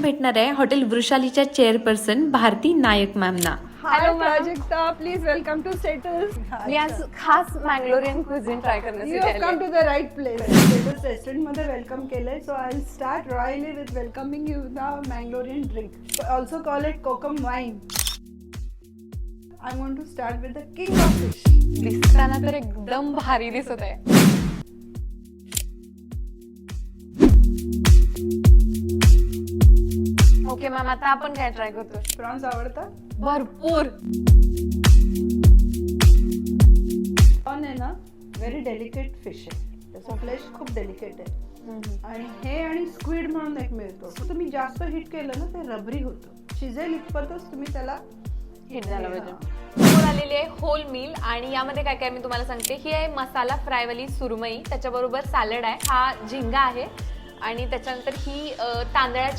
भेटणार आहे हॉटेल वृषालीच्या चेअरपर्सन भारती नायक मॅमना. Hello Prajakta, please welcome to Settles. मी आज खास Mangalorean cuisine try you have करण्यासाठी come to the right place. Settles restaurant मध्ये वेलकम केलंय. So I start royally with welcoming you the Mangalorean drink, also call it kokum wine. I want to start with the king of fish. दिसताना तर एकदम भारी दिसत आहे. Okay ma'am, आता आपण काय ट्राय करतो? प्रॉन्स आवडतात? भरपूर. प्रॉन आहे ना, व्हेरी डेलिकेट फिश आहे. त्याचा फ्लेश खूप डेलिकेट आहे. आणि हे आणि स्क्विड म्हणून एक मिळतो. तुम्ही जास्त हिट केलं ना ते रबरी होतं. शिजेल इतपतच तुम्ही त्याला हिट झालं पाहिजे. समोर आलेली आहे होल मील आणि यामध्ये काय काय मी तुम्हाला सांगते. ही आहे मसाला फ्रायवाली सुरमई, त्याच्याबरोबर सॅलड आहे, हा झिंगा आहे आणि त्याच्यानंतर ही तांदळाची